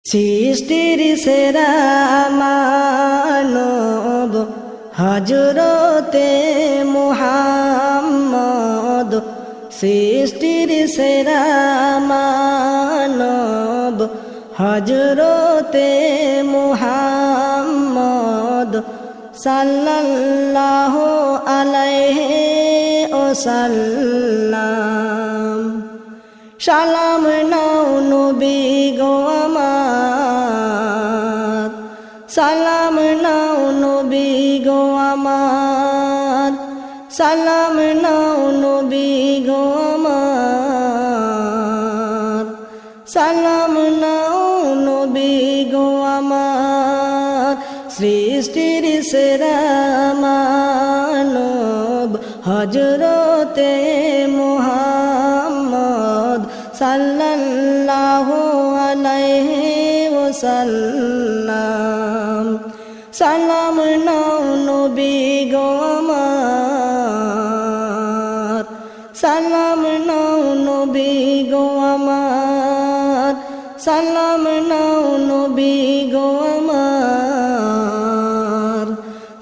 সৃষ্টির সেরা মানব হযরতে মুহাম্মদ, সৃষ্টির সেরা মানব হযরতে মুহাম্মদ সাল্লাল্লাহু আলাইহি ওয়াসাল্লাম। সালাম নাও নবী গো আমার, সালাম নাও নবী গো আমার, সালাম নাও নবী গো আমার, সালাম নাও নবী গো আমার। সৃষ্টির সেরা মানব হযরতে মুহাম্মদ সাল্লাল্লাহু আলাইহি ওয়াসাল্লাম। সালাম নাও নবী গো আমার, সালাম নাও নবী গো আমার, সালাম নাও নবী গো আমার,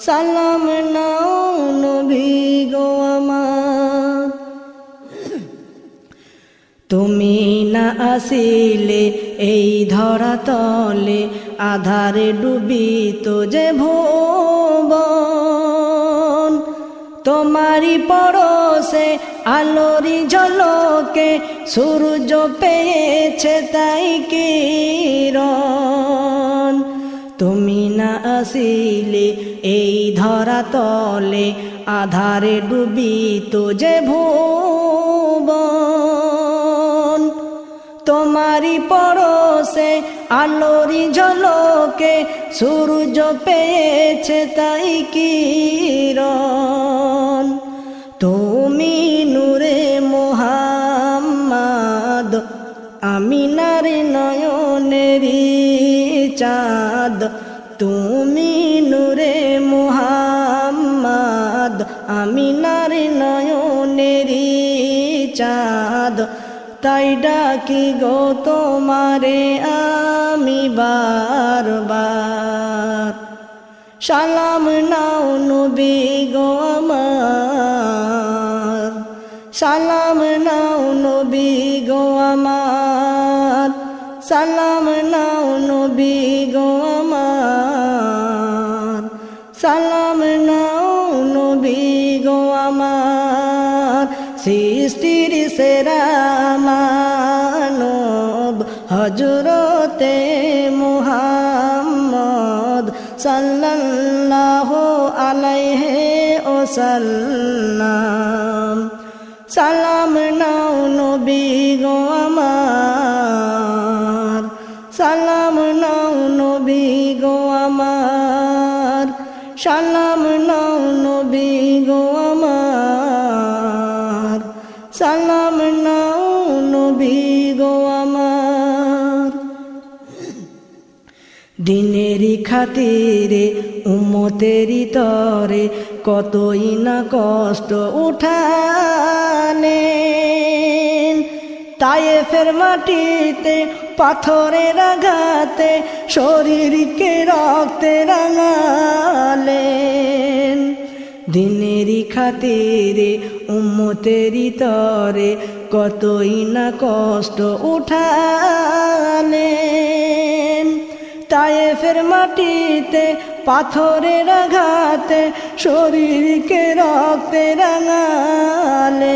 সালাম নাও নবী গো আমার। তুমি না আসিলে এই ধরাতলে আধারে ডুবিত যে ভুবন, তোমারি পরশে আলোরি ঝলকে সূর্য পেয়েছে তাই কিরণ। তুমি না আসিলে এই ধরাতলে আধারে ডুবিত যে ভুবন, তোমারি পরশে আলোরি ঝলকে সূর্য পেয়েছে তাই কিরণ। তুমি নূরে মুহাম্মদ, আমিনার নয়নেরি চাঁদ। তুমি নূরে মুহাম্মদ, আমিনার নয়নেরি চাঁদ। তাই ডাকি গো তোমারে আমি বারবার। সালাম নাও নবী গো আমার, সালাম নাও নবী গো আমার, সালাম নাও নবী গো আমার, সালাম নাও নবী গো আমার। সৃষ্টির সেরা মানব হযরতে মুহাম্মদ সাল্লাল্লাহু আলাইহি ওয়াসাল্লাম। সালাম নাও নবী গো আমার, সালাম নাও নবী গো আমার, সালাম নাও নবী গো আমার, সালাম নাও নবী গো আমার। দিনেরই খাতিরে উম্মতেরই তরে কতই না কষ্ট উঠালেন। তায়েফের মাটিতে পাথরের আঘাতে শরীরকে রক্তে রাঙালেন। দিনেরই খাতিরে উম্মতেরই তরে কতই না কষ্ট উঠালেন। তায়েফের মাটিতে পাথরের আঘাতে শরীরকে রক্তে রাঙালেন।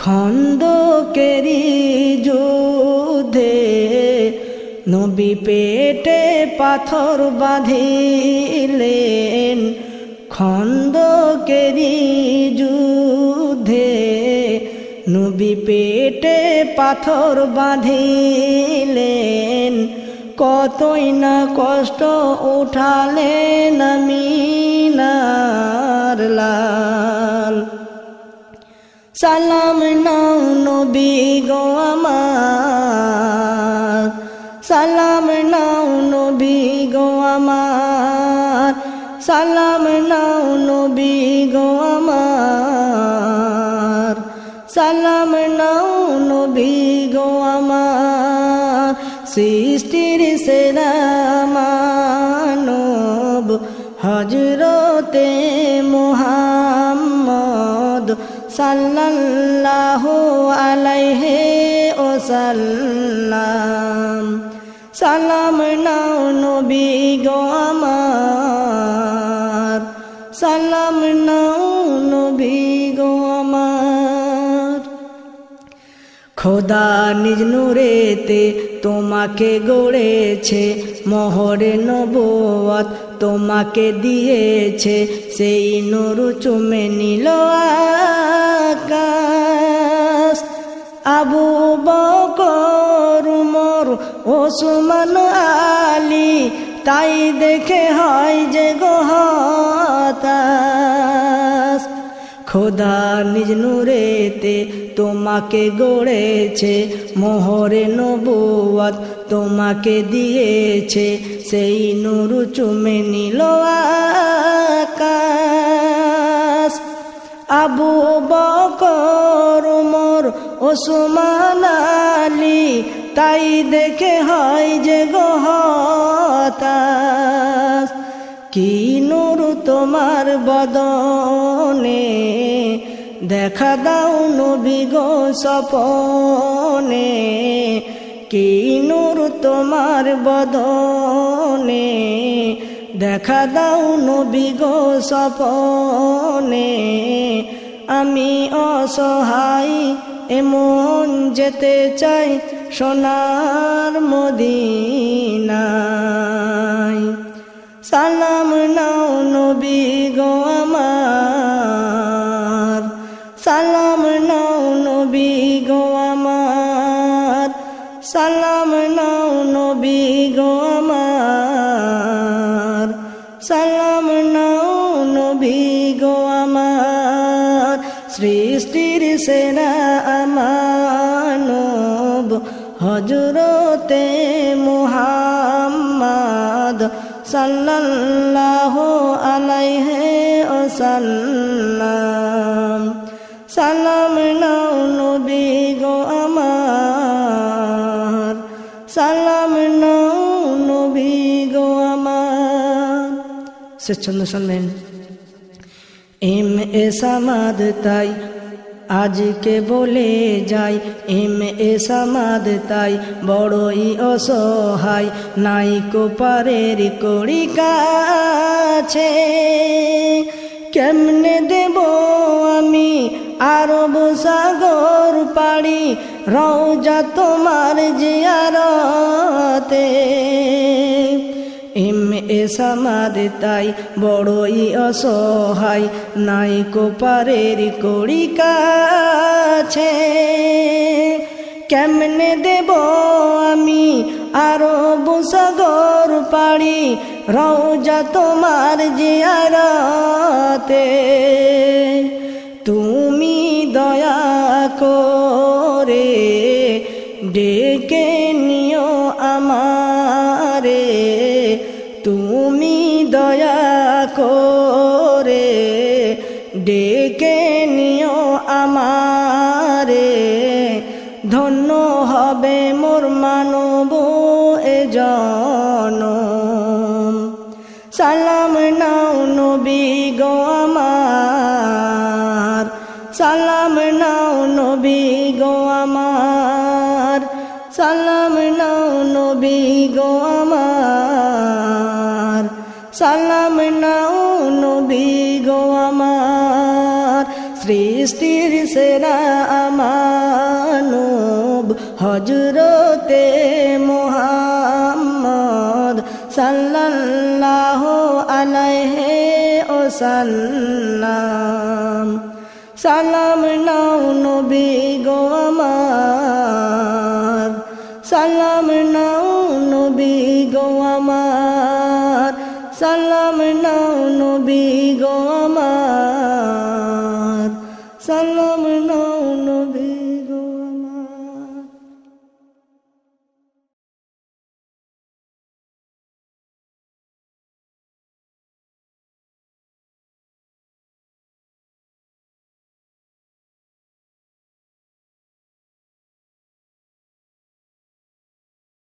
খন্দকেরি যুদ্ধে নবী পেটে পাথর বাঁধিলেন। খন্দকেরি যুদ্ধে নবী পেটে পাথর বাঁধিলেন। কতই না কষ্ট উঠালেন আমিনার লাল। সালাম নাও নবী গো আমার, সালাম নাও নবী গো আমার, সালাম নাও নবী গো আমার, সালাম নাও নবী গো আমার। সৃষ্টির সেরা মানব হযরতে মুহাম্মদ সাল্লাল্লাহু আলাইহি ওয়াসাল্লাম। সালাম নাও নবী গো আমার, সালাম নাও নবী গো আমার। খোদা নিজ নূরেতে তোমাকে গড়েছে, মোহরে নবুয়ত তোমাকে দিয়েছে, সেই নূর চুমে নিল আকাশ। আবু বকর, উমর, ওসমান, আলী, তাই দেখে হয় যে গো হতাশ। খোদা নিজ নূরেতে তোমাকে গড়েছে, মোহরে নবুয়ত তোমাকে দিয়েছে, সেই নূর চুমে নিল আকাশ। আবু বকর, উমর, ওসমান, আলী, তাই দেখে হয় যে গো হতাশ। কি নূর তোমার বদনে, দেখা দাও নবী গো স্বপনে। কি নূর তোমার বদনে, দেখা দাও নবী গো স্বপনে। আমি অসহায় এমন যেতে চাই সোনার মদিনায়। সালাম নাও নবী গো আমার, সালাম নাও নবী গো আমার, সালাম নাও নবী গো আমার, সালাম নাও নবী গো আমার। সৃষ্টির সেরা মানব হযরতে মুহাম্মদ সাল্লাল্লাহু আলাইহি ওয়াসাল্লাম। সালাম নাও নবী গো আমার, সালাম নাও নবী গো আমার। শেষ ছন্দ শুনলেন। এম এ সামাদ তাই আজকে বলে যাই, এম এ সামাদ তাই বড়ই অসহায়, নাই কো পারের কড়ি কাছে। কেমনে দেব আমি আরব সাগর পাড়ি, রওজা তোমার জিয়ারতে। এম এ সামাদ তাই বড়ই অসহায়, নাই কো পারের কড়ি কাছে। কেমনে দেব আমি আরব সাগর পাড়ি, রওজা তোমার জিয়ারতে। তুমি দয়া করে ডেকে নিও আমারে, তুমি দয়া করে ডেকে নিও আমারে। ধন্য হবে মোর মানব এ জনম। সালাম নাও নবী গো আমার, সালাম নাও নবী গো আমার, সালাম নাও নবী গো আমার, সালাম নাও নবী গো আমার। সৃষ্টির সেরা মানব হযরতে মুহাম্মদ সাল্লাল্লাহু আলাইহি ওয়াসাল্লাম। সালাম নাও নবী গো আমার, সালাম নাও নবী গো আমার, সালাম নাও নবী গো আমার।